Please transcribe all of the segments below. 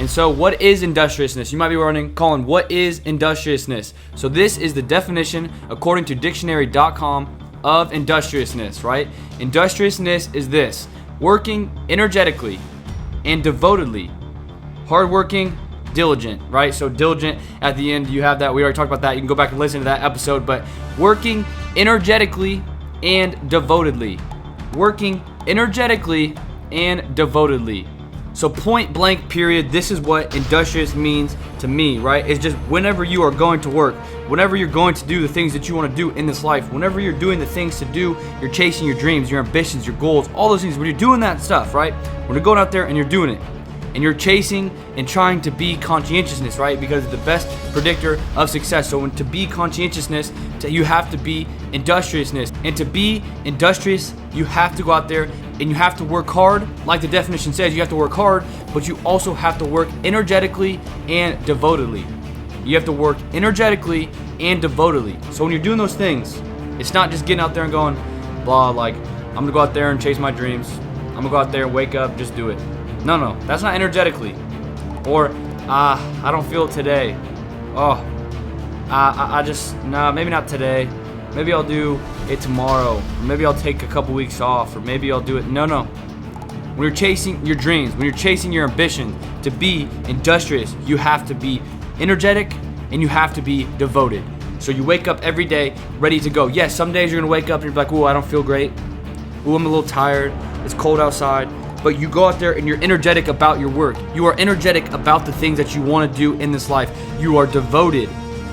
And so what is industriousness? You might be wondering, Colin, what is industriousness? So this is the definition, according to dictionary.com, of industriousness, right? Industriousness is this: working energetically and devotedly, hardworking, diligent, right? So diligent at the end, you have that. We already talked about that. You can go back and listen to that episode. But working energetically and devotedly. Working energetically and devotedly. So point blank period, this is what industrious means to me, right? It's just whenever you are going to work, whenever you're going to do the things that you want to do in this life, whenever you're doing the things to do, you're chasing your dreams, your ambitions, your goals, all those things, when you're doing that stuff, right? When you're going out there and you're doing it, and you're chasing and trying to be conscientiousness, right? Because it's the best predictor of success. So to be conscientiousness, you have to be industriousness. And to be industrious, you have to go out there and you have to work hard. Like the definition says, you have to work hard, but you also have to work energetically and devotedly. You have to work energetically and devotedly. So when you're doing those things, it's not just getting out there and going, blah, like, I'm gonna go out there and chase my dreams. I'm gonna go out there and wake up, just do it. No, that's not energetically. Or, I don't feel it today. Maybe not today. Maybe I'll do it tomorrow. Or maybe I'll take a couple weeks off. Or maybe I'll do it. No. When you're chasing your dreams, when you're chasing your ambition, to be industrious, you have to be energetic and you have to be devoted. So you wake up every day ready to go. Yes, some days you're going to wake up and you're like, ooh, I don't feel great. Ooh, I'm a little tired. It's cold outside. But you go out there and you're energetic about your work. You are energetic about the things that you want to do in this life. You are devoted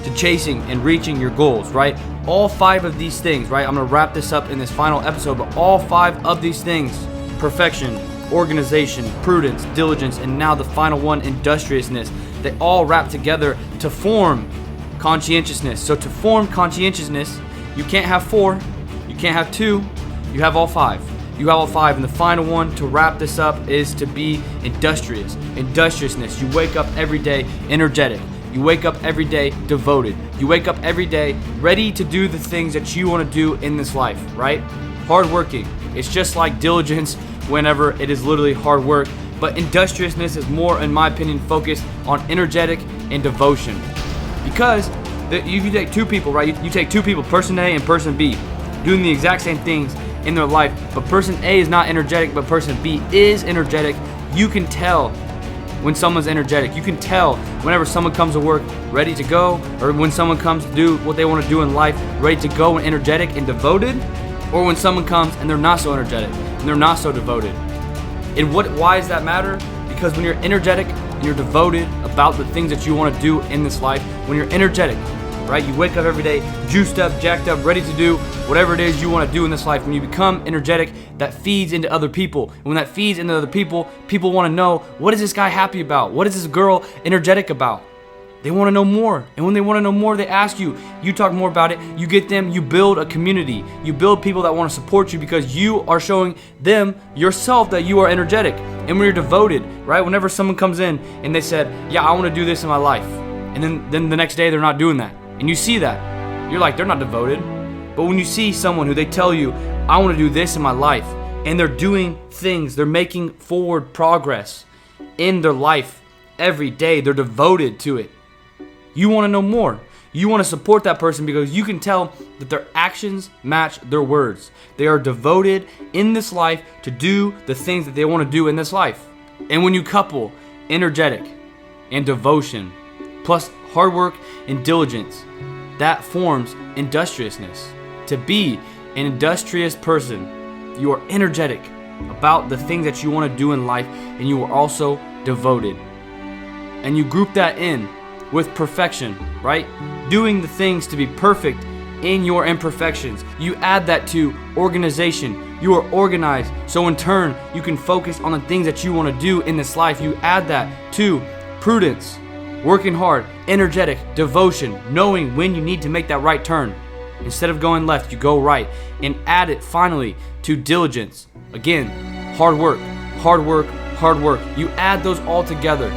to chasing and reaching your goals, right? All 5 of these things, right? I'm going to wrap this up in this final episode, but all 5 of these things, perfection, organization, prudence, diligence, and now the final one, industriousness, they all wrap together to form conscientiousness. So to form conscientiousness, you can't have 4, you can't have 2, you have all 5. You have all 5, and the final one to wrap this up is to be industrious. Industriousness. You wake up every day energetic. You wake up every day devoted. You wake up every day ready to do the things that you want to do in this life, right? Hardworking. It's just like diligence whenever it is literally hard work, but industriousness is more, in my opinion, focused on energetic and devotion. Because you can take 2 people, right? You take 2 people, person A and person B, doing the exact same things in their life, but person A is not energetic, but person B is energetic. You can tell when someone's energetic. You can tell whenever someone comes to work ready to go, or when someone comes to do what they want to do in life ready to go and energetic and devoted, or when someone comes and they're not so energetic and they're not so devoted. And why does that matter? Because when you're energetic and you're devoted about the things that you want to do in this life, when you're energetic, right? You wake up every day juiced up, jacked up, ready to do whatever it is you want to do in this life. When you become energetic, that feeds into other people. And when that feeds into other people, people want to know, what is this guy happy about? What is this girl energetic about? They want to know more. And when they want to know more, they ask you. You talk more about it. You get them. You build a community. You build people that want to support you because you are showing them yourself that you are energetic. And when you're devoted, right? Whenever someone comes in and they said, yeah, I want to do this in my life. And then the next day they're not doing that. And you see that, you're like, they're not devoted. But when you see someone who they tell you, I want to do this in my life, and they're doing things, they're making forward progress in their life every day, they're devoted to it. You want to know more. You want to support that person because you can tell that their actions match their words. They are devoted in this life to do the things that they want to do in this life. And when you couple energetic and devotion plus hard work and diligence, that forms industriousness. To be an industrious person, you are energetic about the things that you want to do in life, and you are also devoted. And you group that in with perfection, right? Doing the things to be perfect in your imperfections. You add that to organization. You are organized, so in turn, you can focus on the things that you want to do in this life. You add that to prudence. Working hard, energetic, devotion, knowing when you need to make that right turn. Instead of going left, you go right. And add it finally to diligence. Again, hard work, hard work, hard work. You add those all together.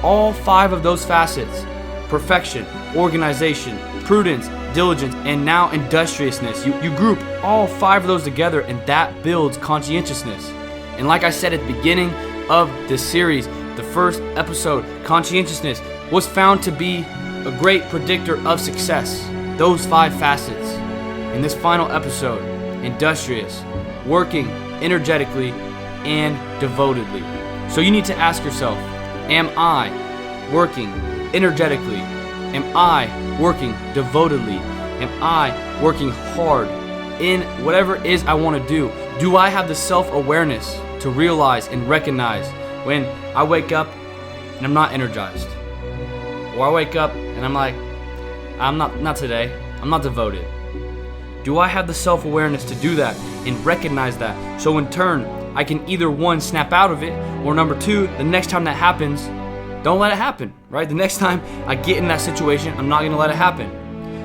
All 5 of those facets. Perfection, organization, prudence, diligence, and now industriousness. You group all 5 of those together, and that builds conscientiousness. And like I said at the beginning of this series, the first episode, conscientiousness, was found to be a great predictor of success. Those 5 facets. In this final episode, industrious, working energetically and devotedly. So you need to ask yourself, am I working energetically? Am I working devotedly? Am I working hard in whatever it is I want to do? Do I have the self-awareness to realize and recognize when I wake up and I'm not energized? Or I wake up and I'm like, I'm not today. I'm not devoted. Do I have the self-awareness to do that and recognize that? So in turn, I can either 1, snap out of it, or number 2, the next time that happens, don't let it happen, right? The next time I get in that situation, I'm not gonna let it happen.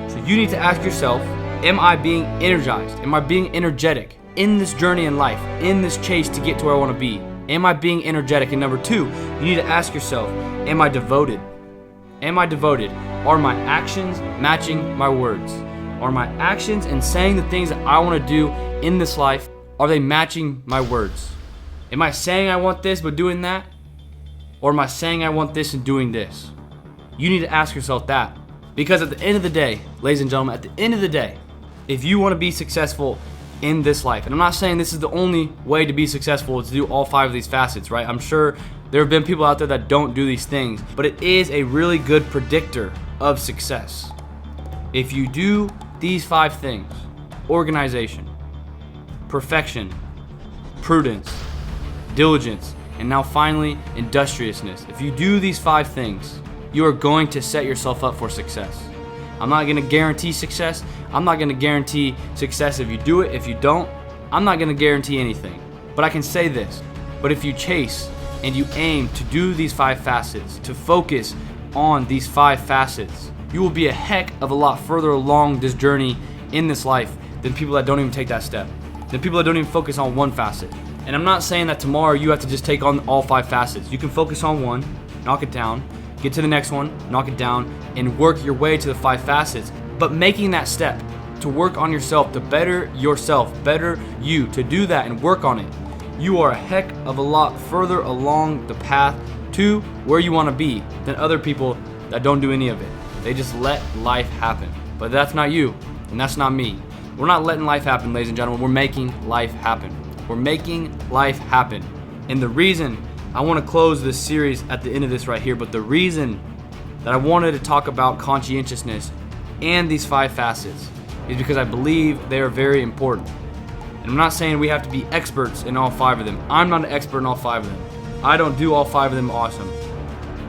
So you need to ask yourself, am I being energized? Am I being energetic in this journey in life, in this chase to get to where I wanna be? Am I being energetic? And number 2, you need to ask yourself, am I devoted? Am I devoted? Are my actions matching my words? Are my actions and saying the things that I want to do in this life, are they matching my words? Am I saying I want this but doing that? Or am I saying I want this and doing this? You need to ask yourself that. Because at the end of the day, ladies and gentlemen, at the end of the day, if you want to be successful in this life, and I'm not saying this is the only way to be successful, is to do all 5 of these facets, right? I'm sure there have been people out there that don't do these things, but it is a really good predictor of success. If you do these 5 things, organization, perfection, prudence, diligence, and now finally, industriousness. If you do these 5 things, you are going to set yourself up for success. I'm not going to guarantee success. I'm not going to guarantee success if you do it. If you don't, I'm not going to guarantee anything. But I can say this. But if you chase and you aim to do these 5 facets, to focus on these 5 facets, you will be a heck of a lot further along this journey in this life than people that don't even take that step, than people that don't even focus on 1 facet. And I'm not saying that tomorrow you have to just take on all 5 facets. You can focus on 1, knock it down, get to the next one, knock it down, and work your way to the 5 facets. But making that step to work on yourself, to better yourself, better you, to do that and work on it, you are a heck of a lot further along the path to where you want to be than other people that don't do any of it. They just let life happen. But that's not you, and that's not me. We're not letting life happen, ladies and gentlemen. We're making life happen. We're making life happen. And the reason I want to close this series at the end of this right here, but the reason that I wanted to talk about conscientiousness and these 5 facets is because I believe they are very important. And I'm not saying we have to be experts in all 5 of them. I'm not an expert in all 5 of them. I don't do all 5 of them awesome.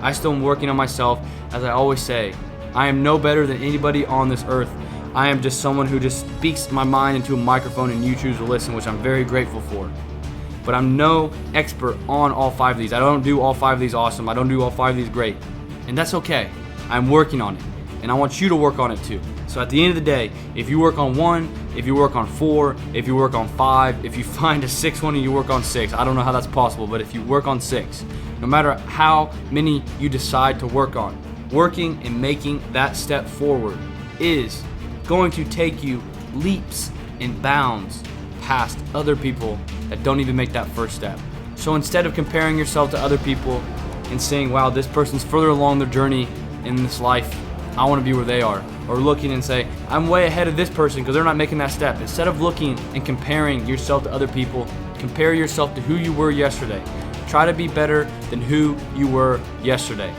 I still am working on myself, as I always say. I am no better than anybody on this earth. I am just someone who just speaks my mind into a microphone and you choose to listen, which I'm very grateful for. But I'm no expert on all 5 of these. I don't do all 5 of these awesome. I don't do all 5 of these great. And that's okay. I'm working on it. And I want you to work on it too. So at the end of the day, if you work on 1, if you work on 4, if you work on 5, if you find a 6th one and you work on 6, I don't know how that's possible, but if you work on 6, no matter how many you decide to work on, working and making that step forward is going to take you leaps and bounds past other people that don't even make that first step. So instead of comparing yourself to other people and saying, wow, this person's further along their journey in this life, I want to be where they are, or looking and say, I'm way ahead of this person because they're not making that step. Instead of looking and comparing yourself to other people, compare yourself to who you were yesterday. Try to be better than who you were yesterday.